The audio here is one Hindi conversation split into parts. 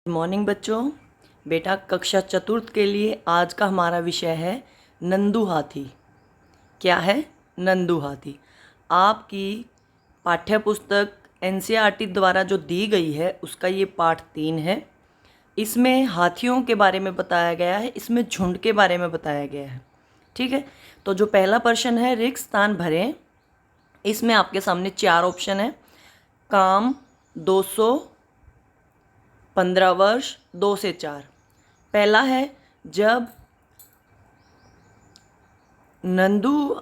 गुड मॉर्निंग बच्चों। बेटा कक्षा चतुर्थ के लिए आज का हमारा विषय है नंदू हाथी। क्या है? नंदू हाथी। आपकी पाठ्य पुस्तक एनसीईआरटी द्वारा जो दी गई है उसका ये पाठ 3 है। इसमें हाथियों के बारे में बताया गया है, इसमें झुंड के बारे में बताया गया है। ठीक है, तो जो पहला प्रश्न है रिक्त स्थान भरें, इसमें आपके सामने 4 ऑप्शन है। काम 215 वर्ष 2 से 4। पहला है जब नंदू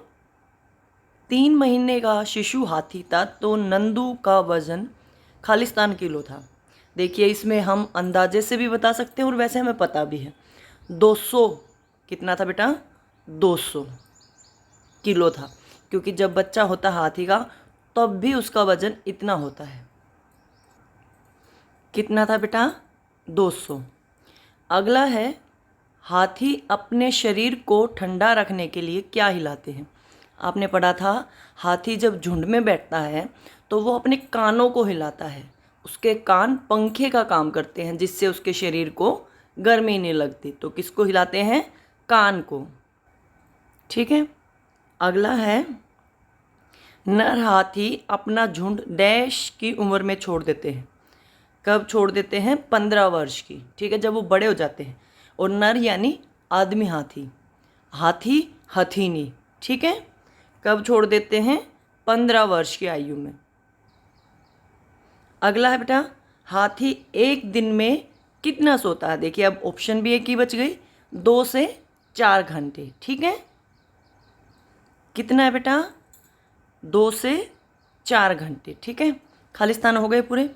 3 महीने का शिशु हाथी था तो नंदू का वजन खालिस्तान किलो था। देखिए इसमें हम अंदाजे से भी बता सकते हैं और वैसे हमें पता भी है। 200 कितना था बेटा? 200 किलो था, क्योंकि जब बच्चा होता हाथी का तब भी उसका वजन इतना होता है। कितना था बेटा? 200। अगला है हाथी अपने शरीर को ठंडा रखने के लिए क्या हिलाते हैं? आपने पढ़ा था हाथी जब झुंड में बैठता है तो वो अपने कानों को हिलाता है। उसके कान पंखे का काम करते हैं जिससे उसके शरीर को गर्मी नहीं लगती। तो किसको हिलाते हैं? कान को। ठीक है, अगला है नर हाथी अपना झुंड डैश की उम्र में छोड़ देते हैं। कब छोड़ देते हैं? 15 वर्ष की। ठीक है, जब वो बड़े हो जाते हैं। और नर यानी आदमी हाथी, हाथी हथीनी। ठीक है, कब छोड़ देते हैं? 15 वर्ष की आयु में। अगला है बेटा हाथी एक दिन में कितना सोता है? देखिए अब ऑप्शन भी एक ही बच गई, 2 से 4 घंटे। ठीक है, कितना है बेटा? 2 से 4 घंटे। ठीक है, खालिस्तान हो गए पूरे।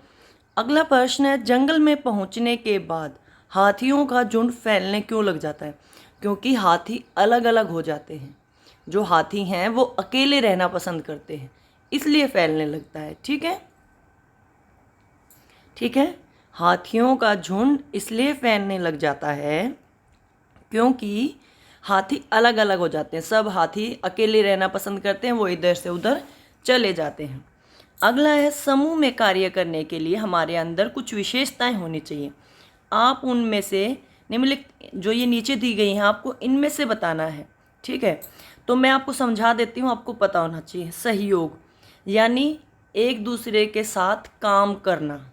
अगला प्रश्न है जंगल में पहुंचने के बाद हाथियों का झुंड फैलने क्यों लग जाता है? क्योंकि हाथी अलग अलग हो जाते हैं। जो हाथी हैं वो अकेले रहना पसंद करते हैं, इसलिए फैलने लगता है। ठीक है, ठीक है, हाथियों का झुंड इसलिए फैलने लग जाता है क्योंकि हाथी अलग अलग हो जाते हैं। सब हाथी अकेले रहना पसंद करते हैं, वो इधर से उधर चले जाते हैं। अगला है समूह में कार्य करने के लिए हमारे अंदर कुछ विशेषताएं होनी चाहिए। आप उनमें से निम्नलिखित जो ये नीचे दी गई हैं आपको इनमें से बताना है। ठीक है, तो मैं आपको समझा देती हूँ, आपको पता होना चाहिए। सहयोग यानी एक दूसरे के साथ काम करना,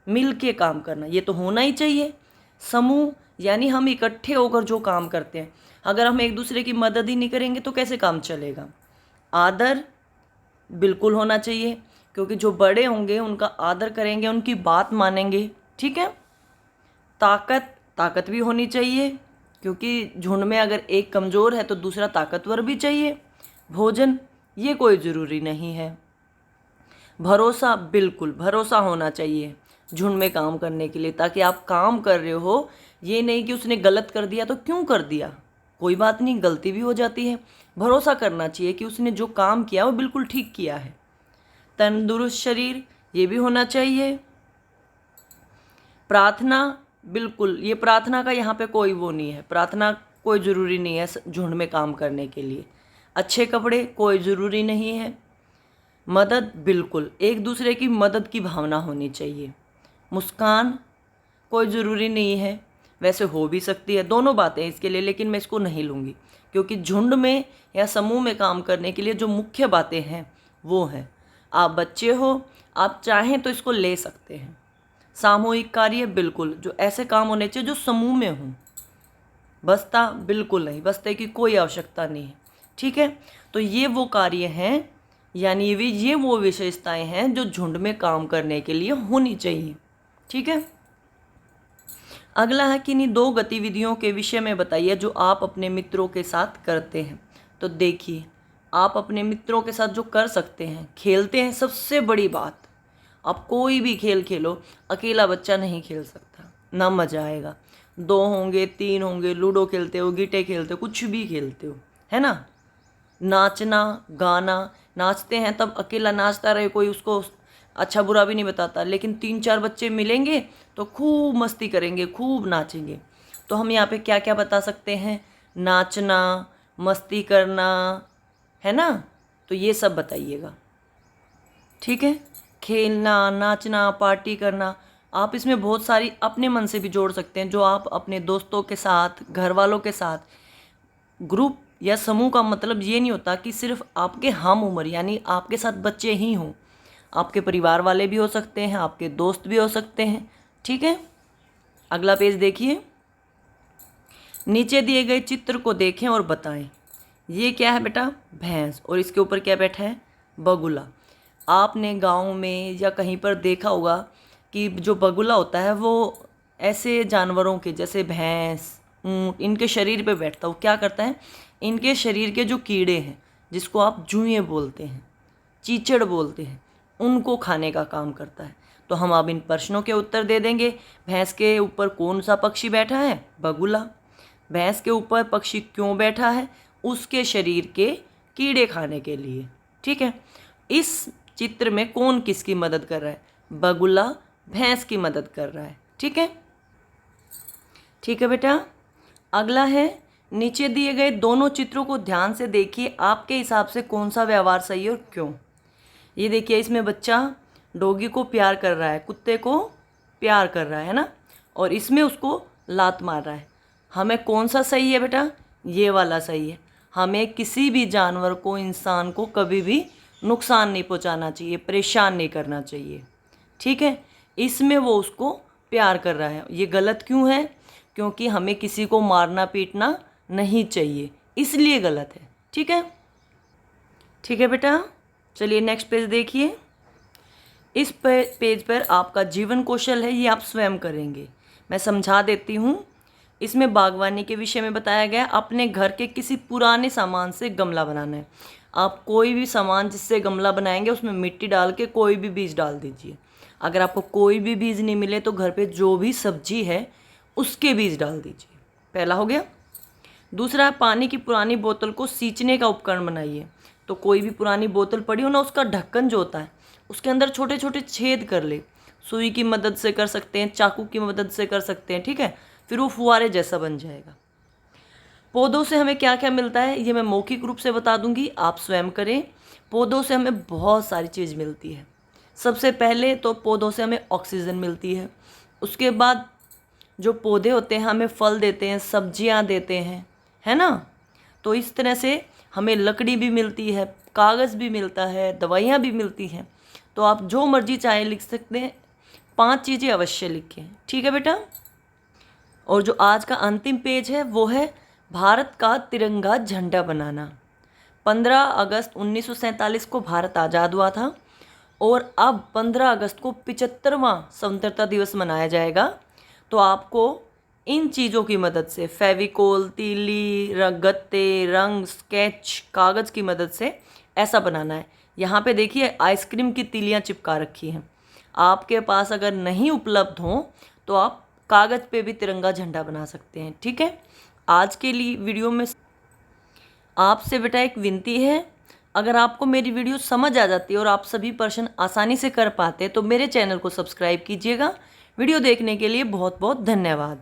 मिल के काम करना, ये तो होना ही चाहिए। समूह यानी हम इकट्ठे होकर जो काम करते हैं। अगर हम एक दूसरे की मदद ही नहीं करेंगे तो कैसे काम चलेगा? आदर बिल्कुल होना चाहिए, क्योंकि जो बड़े होंगे उनका आदर करेंगे, उनकी बात मानेंगे। ठीक है, ताकत भी होनी चाहिए, क्योंकि झुंड में अगर एक कमज़ोर है तो दूसरा ताकतवर भी चाहिए। भोजन ये कोई ज़रूरी नहीं है। भरोसा, बिल्कुल भरोसा होना चाहिए झुंड में काम करने के लिए, ताकि आप काम कर रहे हो, ये नहीं कि उसने गलत कर दिया तो क्यों कर दिया, कोई बात नहीं, गलती भी हो जाती है। भरोसा करना चाहिए कि उसने जो काम किया वो बिल्कुल ठीक किया है। तंदुरुस्त शरीर ये भी होना चाहिए। प्रार्थना, बिल्कुल, ये प्रार्थना का यहाँ पे कोई वो नहीं है, प्रार्थना कोई ज़रूरी नहीं है झुंड में काम करने के लिए। अच्छे कपड़े कोई ज़रूरी नहीं है। मदद, बिल्कुल एक दूसरे की मदद की भावना होनी चाहिए। मुस्कान कोई ज़रूरी नहीं है, वैसे हो भी सकती है, दोनों बातें इसके लिए, लेकिन मैं इसको नहीं लूँगी, क्योंकि झुंड में या समूह में काम करने के लिए जो मुख्य बातें हैं वो हैं। आप बच्चे हो, आप चाहें तो इसको ले सकते हैं। सामूहिक कार्य, बिल्कुल जो ऐसे काम होने चाहिए जो समूह में हों। बस्ता, बिल्कुल नहीं, बस्ते की कोई आवश्यकता नहीं है। ठीक है, तो ये वो कार्य हैं, यानी ये वो विशेषताएं हैं जो झुंड में काम करने के लिए होनी चाहिए। ठीक है, अगला है कि इन्हीं 2 गतिविधियों के विषय में बताइए जो आप अपने मित्रों के साथ करते हैं। तो देखिए आप अपने मित्रों के साथ जो कर सकते हैं, खेलते हैं, सबसे बड़ी बात, आप कोई भी खेल खेलो, अकेला बच्चा नहीं खेल सकता, ना मज़ा आएगा। 2 होंगे, 3 होंगे, लूडो खेलते हो, गीटे खेलते हो, कुछ भी खेलते हो, है ना। नाचना गाना, नाचते हैं तब अकेला नाचता रहे, कोई उसको अच्छा बुरा भी नहीं बताता, लेकिन 3-4 बच्चे मिलेंगे तो खूब मस्ती करेंगे, खूब नाचेंगे। तो हम यहाँ पे क्या क्या बता सकते हैं? नाचना, मस्ती करना, है ना, तो ये सब बताइएगा। ठीक है, खेलना, नाचना, पार्टी करना, आप इसमें बहुत सारी अपने मन से भी जोड़ सकते हैं, जो आप अपने दोस्तों के साथ, घर वालों के साथ। ग्रुप या समूह का मतलब ये नहीं होता कि सिर्फ आपके हम उम्र यानी आपके साथ बच्चे ही हों, आपके परिवार वाले भी हो सकते हैं, आपके दोस्त भी हो सकते हैं। ठीक है, अगला पेज देखिए। नीचे दिए गए चित्र को देखें और बताएं। ये क्या है बेटा? भैंस, और इसके ऊपर क्या बैठा है? बगुला। आपने गांव में या कहीं पर देखा होगा कि जो बगुला होता है वो ऐसे जानवरों के जैसे भैंस, ऊँट, इनके शरीर पे बैठता है। वो क्या करता है? इनके शरीर के जो कीड़े हैं, जिसको आप जुएँ बोलते हैं, चीचड़ बोलते हैं, उनको खाने का काम करता है। तो हम अब इन प्रश्नों के उत्तर दे देंगे। भैंस के ऊपर कौन सा पक्षी बैठा है? बगुला। भैंस के ऊपर पक्षी क्यों बैठा है? उसके शरीर के कीड़े खाने के लिए। ठीक है, इस चित्र में कौन किसकी मदद कर रहा है? बगुला भैंस की मदद कर रहा है। ठीक है, ठीक है बेटा। अगला है, नीचे दिए गए दोनों चित्रों को ध्यान से देखिए, आपके हिसाब से कौन सा व्यवहार सही है और क्यों। ये देखिए, इसमें बच्चा डॉगी को प्यार कर रहा है, कुत्ते को प्यार कर रहा है ना, और इसमें उसको लात मार रहा है। हमें कौन सा सही है बेटा? ये वाला सही है। हमें किसी भी जानवर को, इंसान को कभी भी नुकसान नहीं पहुंचाना चाहिए, परेशान नहीं करना चाहिए। ठीक है, इसमें वो उसको प्यार कर रहा है। ये गलत क्यों है? क्योंकि हमें किसी को मारना पीटना नहीं चाहिए, इसलिए गलत है। ठीक है, ठीक है बेटा। चलिए नेक्स्ट पेज देखिए। इस पेज पर आपका जीवन कौशल है, ये आप स्वयं करेंगे। मैं समझा देती हूँ। इसमें बागवानी के विषय में बताया गया, अपने घर के किसी पुराने सामान से गमला बनाना है। आप कोई भी सामान जिससे गमला बनाएंगे उसमें मिट्टी डाल के कोई भी बीज डाल दीजिए। अगर आपको कोई भी बीज नहीं मिले तो घर पे जो भी सब्जी है उसके बीज डाल दीजिए। पहला हो गया। दूसरा, पानी की पुरानी बोतल को सींचने का उपकरण बनाइए। तो कोई भी पुरानी बोतल पड़ी हो ना, उसका ढक्कन जो होता है उसके अंदर छोटे छोटे छेद कर ले। सुई की मदद से कर सकते हैं, चाकू की मदद से कर सकते हैं। ठीक है, फिर वो फुहारे जैसा बन जाएगा। पौधों से हमें क्या क्या मिलता है ये मैं मौखिक रूप से बता दूंगी, आप स्वयं करें। पौधों से हमें बहुत सारी चीज़ मिलती है। सबसे पहले तो पौधों से हमें ऑक्सीजन मिलती है। उसके बाद जो पौधे होते हैं हमें फल देते हैं, सब्जियां देते हैं, है ना। तो इस तरह से हमें लकड़ी भी मिलती है, कागज़ भी मिलता है, दवाइयाँ भी मिलती हैं। तो आप जो मर्जी चाहे लिख सकते हैं, 5 चीज़ें अवश्य लिखें। ठीक है बेटा। और जो आज का अंतिम पेज है वो है भारत का तिरंगा झंडा बनाना। 15 अगस्त 1947 को भारत आज़ाद हुआ था और अब 15 अगस्त को 75वां स्वतंत्रता दिवस मनाया जाएगा। तो आपको इन चीज़ों की मदद से, फेविकोल, तीली, गत्ते, रंग, स्केच, कागज़ की मदद से ऐसा बनाना है। यहाँ पे देखिए आइसक्रीम की तीलियाँ चिपका रखी हैं। आपके पास अगर नहीं उपलब्ध हों तो आप कागज़ पे भी तिरंगा झंडा बना सकते हैं। ठीक है, आज के लिए वीडियो में आपसे बेटा एक विनती है, अगर आपको मेरी वीडियो समझ आ जाती है और आप सभी प्रश्न आसानी से कर पाते तो मेरे चैनल को सब्सक्राइब कीजिएगा। वीडियो देखने के लिए बहुत बहुत धन्यवाद।